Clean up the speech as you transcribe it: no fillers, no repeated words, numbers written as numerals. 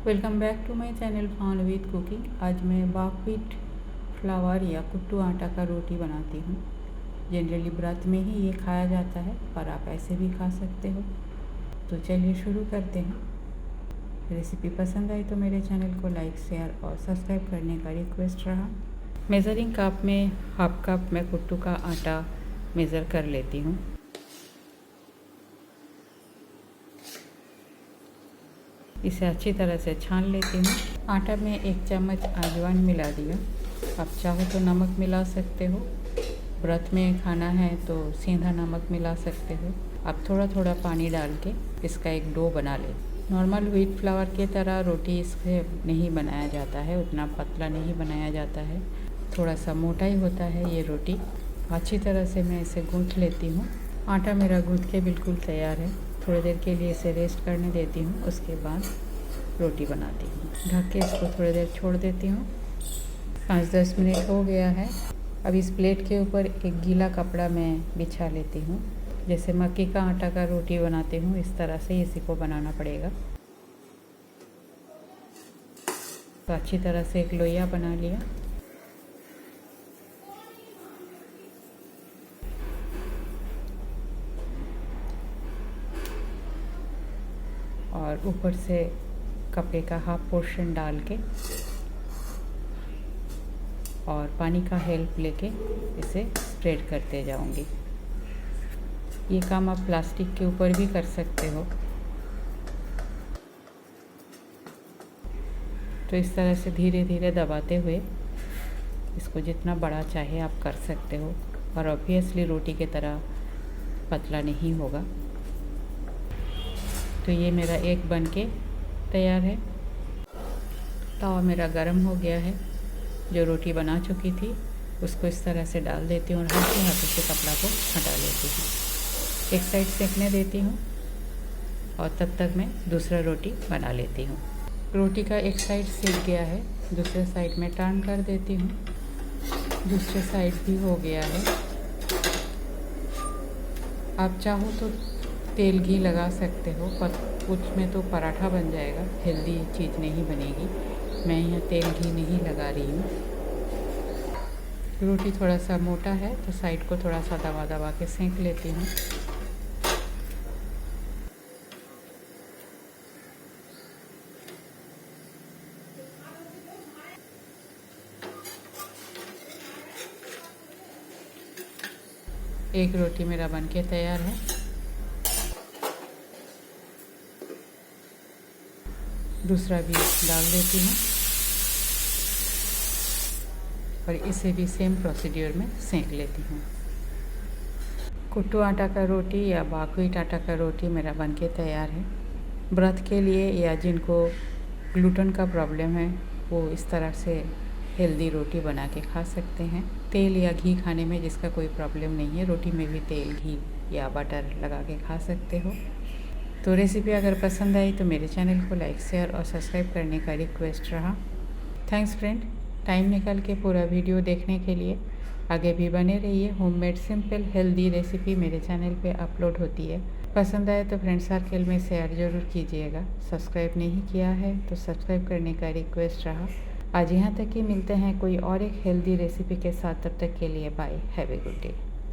Welcome back to my channel found with cooking. आज मैं buckwheat flower या कुट्टू आटा का रोटी बनाती हूँ। जनरली व्रत में ही ये खाया जाता है, पर आप ऐसे भी खा सकते हो। तो चलिए शुरू करते हैं। रेसिपी पसंद आई तो मेरे चैनल को लाइक, शेयर और सब्सक्राइब करने का रिक्वेस्ट रहा। मेज़रिंग कप में हाफ कप मैं कुट्टू का आटा मेज़र कर लेती हूँ। इसे अच्छी तरह से छान लेती हूँ। आटा में 1 चम्मच अजवाइन मिला दिया। आप चाहो तो नमक मिला सकते हो, व्रत में खाना है तो सीधा नमक मिला सकते हो। आप थोड़ा थोड़ा पानी डाल के इसका एक डो बना लें। नॉर्मल व्हीट फ्लावर की तरह रोटी इससे नहीं बनाया जाता है, उतना पतला नहीं बनाया जाता है, थोड़ा सा मोटा ही होता है ये रोटी। अच्छी तरह से मैं इसे गूँथ लेती हूँ। आटा मेरा गूँथ के बिल्कुल तैयार है। थोड़ी देर के लिए इसे रेस्ट करने देती हूँ, उसके बाद रोटी बनाती हूँ। ढक के इसको थोड़ी देर छोड़ देती हूँ। 5-10 मिनट हो गया है। अब इस प्लेट के ऊपर एक गीला कपड़ा मैं बिछा लेती हूँ। जैसे मक्की का आटा का रोटी बनाती हूँ, इस तरह से इसी को बनाना पड़ेगा। तो अच्छी तरह से एक लोइया बना लिया। और ऊपर से कपड़े का हाफ पोर्शन डाल के और पानी का हेल्प लेके इसे स्प्रेड करते जाऊंगी। ये काम आप प्लास्टिक के ऊपर भी कर सकते हो। तो इस तरह से धीरे धीरे दबाते हुए इसको जितना बड़ा चाहे आप कर सकते हो, और ऑब्वियसली रोटी की तरह पतला नहीं होगा। तो ये मेरा एक बन के तैयार है। तवा मेरा गर्म हो गया है। जो रोटी बना चुकी थी उसको इस तरह से डाल देती हूँ और हल्के हाथों से कपड़ा को हटा लेती हूँ। एक साइड सेकने देती हूँ और तब तक मैं दूसरा रोटी बना लेती हूँ। रोटी का एक साइड सेक गया है, दूसरे साइड में टर्न कर देती हूँ। दूसरे साइड भी हो गया है। आप चाहो तो तेल घी लगा सकते हो, पर उसमें तो पराठा बन जाएगा, हेल्दी चीज़ नहीं बनेगी। मैं यहाँ तेल घी नहीं लगा रही हूँ। रोटी थोड़ा सा मोटा है तो साइड को थोड़ा सा दबा दबा के सेंक लेती हूँ। एक रोटी मेरा बनके तैयार है। दूसरा भी डाल देती हूँ और इसे भी सेम प्रोसीड्यूर में सेंक लेती हूँ। कुट्टू आटा का रोटी या बकव्हीट आटा का रोटी मेरा बनके तैयार है। व्रत के लिए या जिनको ग्लूटेन का प्रॉब्लम है वो इस तरह से हेल्दी रोटी बना के खा सकते हैं। तेल या घी खाने में जिसका कोई प्रॉब्लम नहीं है, रोटी में भी तेल, घी या बटर लगा के खा सकते हो। तो रेसिपी अगर पसंद आई तो मेरे चैनल को लाइक, शेयर और सब्सक्राइब करने का रिक्वेस्ट रहा। थैंक्स फ्रेंड, टाइम निकाल के पूरा वीडियो देखने के लिए। आगे भी बने रहिए। होममेड सिंपल हेल्दी रेसिपी मेरे चैनल पे अपलोड होती है। पसंद आए तो फ्रेंड सर्कल में शेयर ज़रूर कीजिएगा। सब्सक्राइब नहीं किया है तो सब्सक्राइब करने का रिक्वेस्ट रहा। आज यहाँ तक ही, मिलते हैं कोई और एक हेल्दी रेसिपी के साथ। तब तक के लिए bye, have a good day.